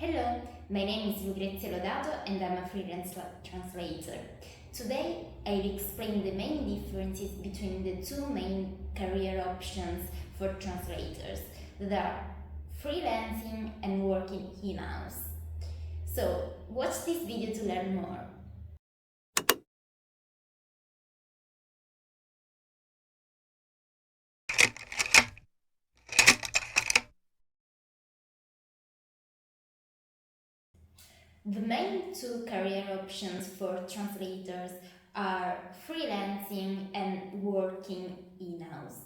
Hello, my name is Lucrezia Lodato and I'm a freelance translator. Today I'll explain the main differences between the two main career options for translators that are freelancing and working in-house. So watch this video to learn more. The main two career options for translators are freelancing and working in-house.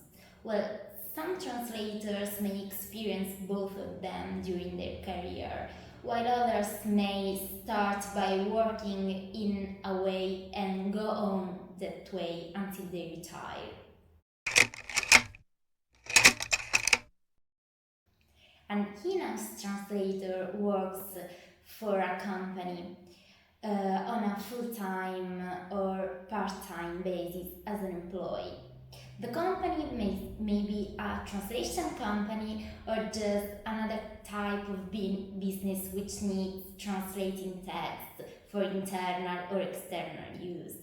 Well, some translators may experience both of them during their career, while others may start by working in a way and go on that way until they retire. An in-house translator works for a company on a full-time or part-time basis as an employee. The company may be a translation company or just another type of business which needs translating text for internal or external use.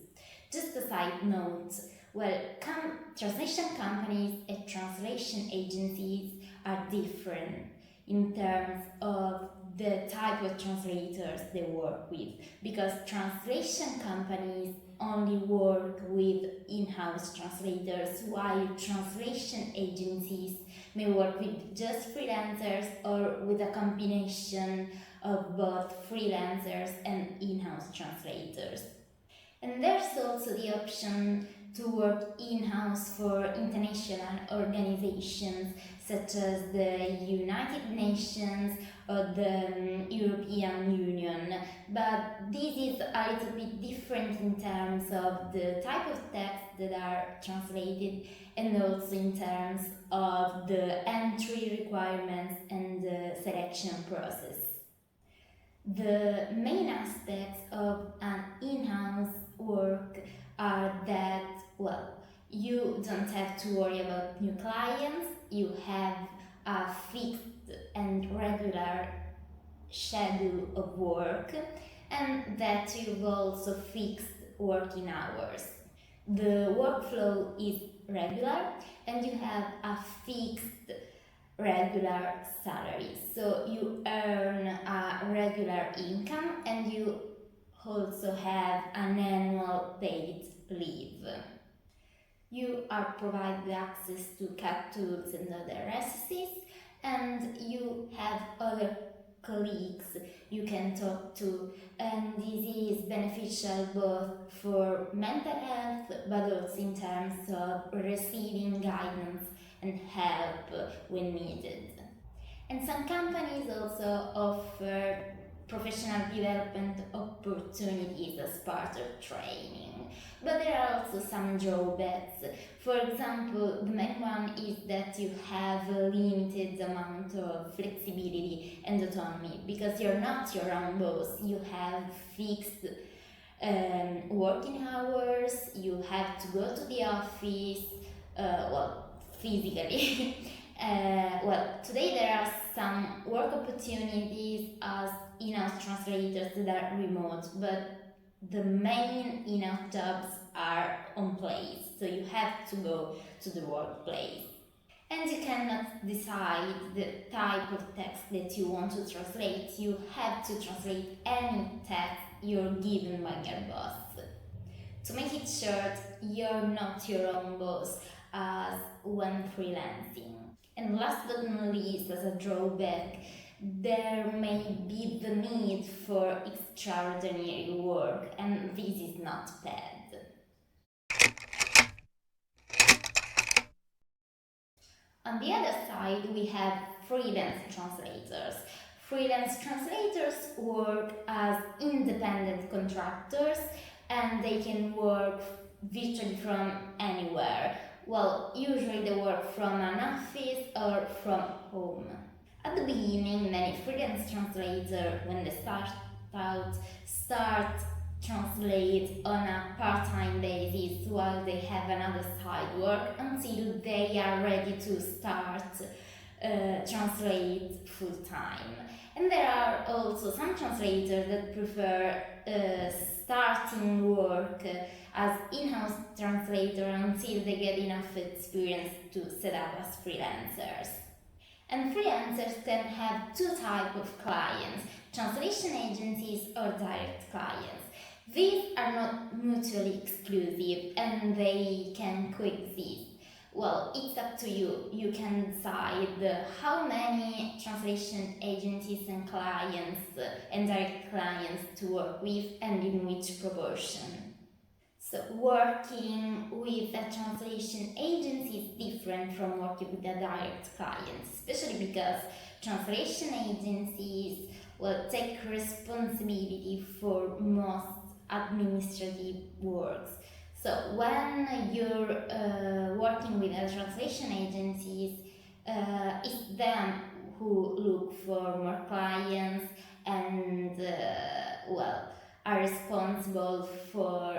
Just a side note, translation companies and translation agencies are different in terms of the type of translators they work with, because translation companies only work with in-house translators, while translation agencies may work with just freelancers or with a combination of both freelancers and in-house translators. And there's also the option to work in-house for international organizations such as the United Nations or the European Union, but this is a little bit different in terms of the type of text that are translated and also in terms of the entry requirements and the selection process. The main aspects of an in-house work are that, you don't have to worry about new clients, you have a fixed and regular schedule of work, and that you've also fixed working hours. The workflow is regular and you have a fixed regular salary, so you earn a regular income and you also have an annual paid leave. You are provided access to CAT tools and other resources, and you have other colleagues you can talk to, and this is beneficial both for mental health but also in terms of receiving guidance and help when needed. And some companies also offer professional development opportunities as part of training. But there are also some drawbacks. For example, the main one is that you have a limited amount of flexibility and autonomy because you're not your own boss. You have fixed working hours, you have to go to the office, physically. Today there are some work opportunities as in-house translators that are remote, but the main in-house jobs are on place, so you have to go to the workplace. And you cannot decide the type of text that you want to translate. You have to translate any text you're given by your boss. To make it short, you're not your own boss as when freelancing. And last but not least, as a drawback, there may be the need for extraordinary work, and this is not bad. On the other side, we have freelance translators. Freelance translators work as independent contractors and they can work virtually from anywhere. Usually they work from an office or from home. At the beginning, many freelance translators, when they start translate on a part-time basis while they have another side work until they are ready to start translate full-time. And there are also some translators that prefer starting work as in-house translator until they get enough experience to set up as freelancers. And freelancers can have two types of clients, translation agencies or direct clients. These are not mutually exclusive and they can coexist. Well, it's up to you. You can decide how many translation agencies and clients and direct clients to work with and in which proportion. So working with a translation agency is different from working with a direct client, especially because translation agencies will take responsibility for most administrative works. So when you're working with a translation agencies, it's them who look for more clients and are responsible for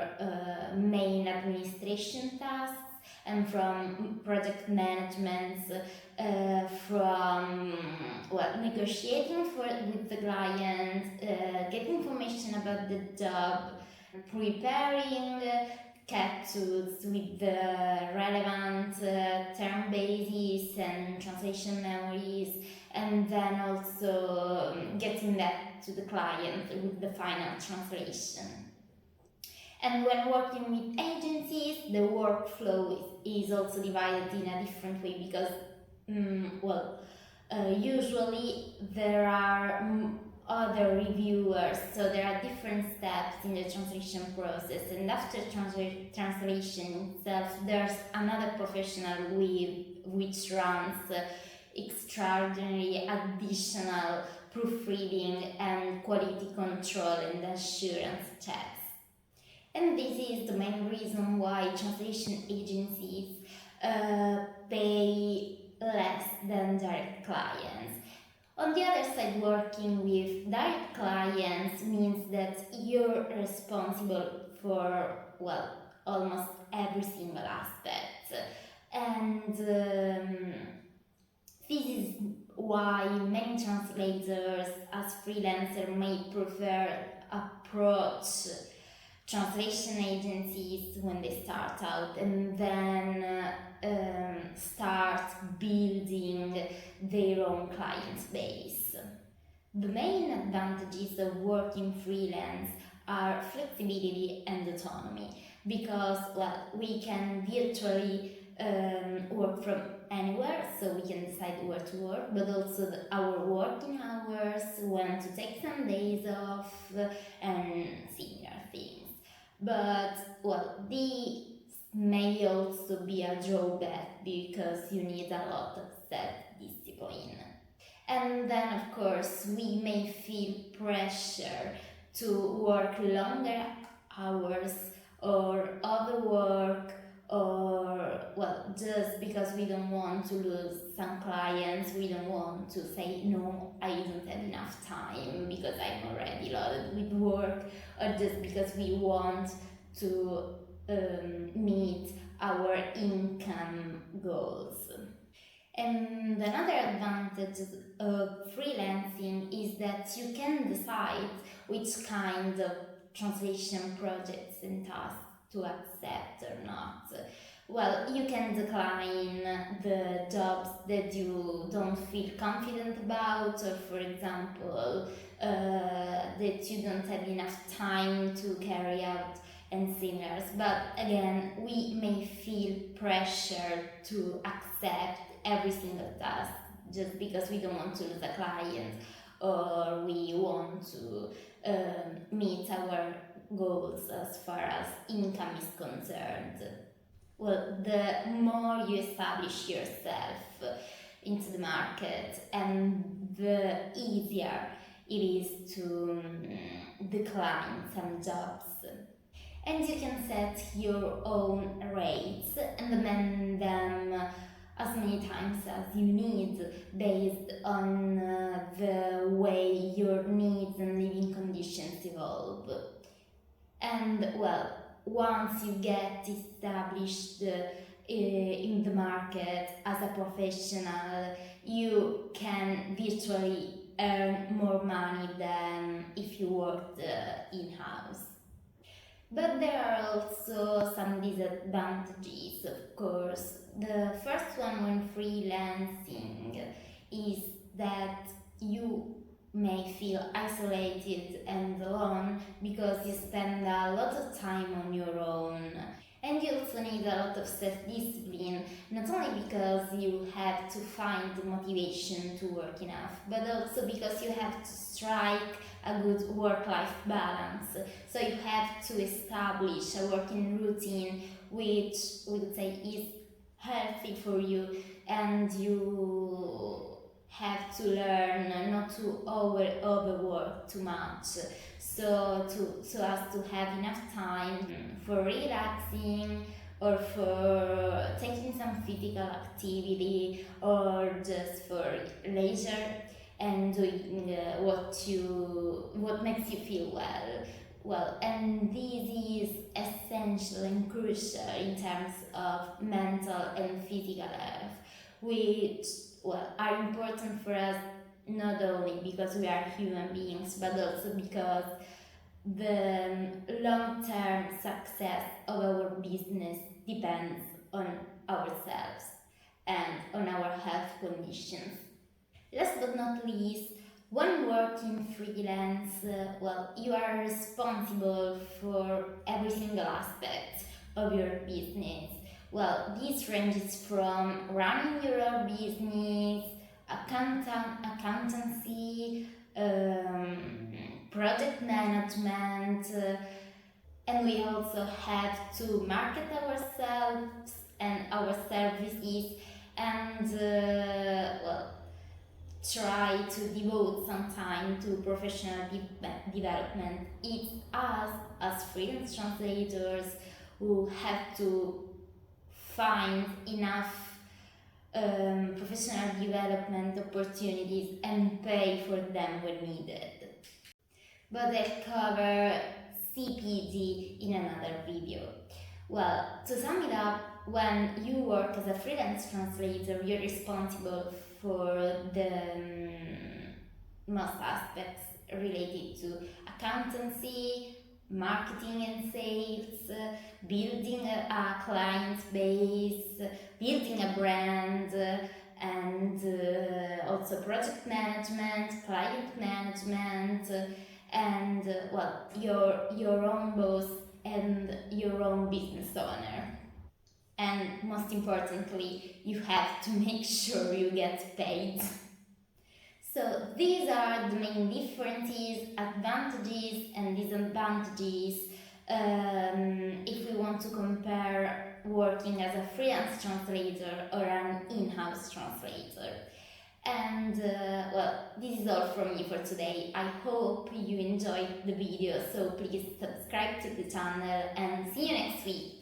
main administration tasks and from project management, from negotiating with the client, getting information about the job, preparing capsules with the relevant term bases and translation memories, and then also getting that to the client with the final translation. And when working with agencies, the workflow is also divided in a different way because, usually there are other reviewers, so there are different steps in the translation process, and after translation itself there's another professional which runs extraordinary additional proofreading and quality control and assurance checks. And this is the main reason why translation agencies pay less than direct clients. On the other side, working with direct clients means that you're responsible for, almost every single aspect. And this is why many translators as freelancers may prefer approach translation agencies when they start out and then start building their own client base. The main advantages of working freelance are flexibility and autonomy because we can virtually work from anywhere, so we can decide where to work, but also our working hours, when to take some days off and similar things. But these may also be a drawback because you need a lot of self-discipline. And then of course we may feel pressure to work longer hours or overwork, or just because we don't want to lose some clients, we don't want to say no, I don't have enough time because I'm already loaded with work, or just because we want to meet our income goals. And another advantage of freelancing is that you can decide which kind of translation projects and tasks to accept or not. You can decline the jobs that you don't feel confident about, or for example, that you don't have enough time to carry out and similars. But again, we may feel pressure to accept every single task just because we don't want to lose a client or we want to meet our goals as far as income is concerned. The more you establish yourself into the market, and the easier it is to decline some jobs. And you can set your own rates and amend them as many times as you need based on the way your needs and living conditions evolve. And once you get established in the market as a professional, you can virtually earn more money than if you worked in-house. But there are also some disadvantages, of course. The first one when freelancing is that you may feel isolated and alone because you spend a lot of time on your own. And you also need a lot of self-discipline, not only because you have to find the motivation to work enough, but also because you have to strike a good work-life balance. So you have to establish a working routine which we would say is healthy for you, and you have to learn not to overwork too much, so as to have enough time for relaxing or for taking some physical activity or just for leisure and doing what makes you feel well. And this is essential and crucial in terms of mental and physical health, which are important for us not only because we are human beings, but also because the long-term success of our business depends on ourselves and on our health conditions. Last but not least, when working freelance, you are responsible for every single aspect of your business. Well, this ranges from running your own business, accountancy, project management, and we also have to market ourselves and our services and try to devote some time to professional development. It's us as freelance translators who have to find enough professional development opportunities and pay for them when needed. But I'll cover CPD in another video. Well, to sum it up, when you work as a freelance translator, you're responsible for the most aspects related to accountancy, marketing and sales, building a client base, building a brand, and also project management, client management, and your own boss and your own business owner. And most importantly, you have to make sure you get paid. So these are the main differences, advantages and disadvantages if we want to compare working as a freelance translator or an in-house translator. And this is all from me for today. I hope you enjoyed the video, so please subscribe to the channel and see you next week.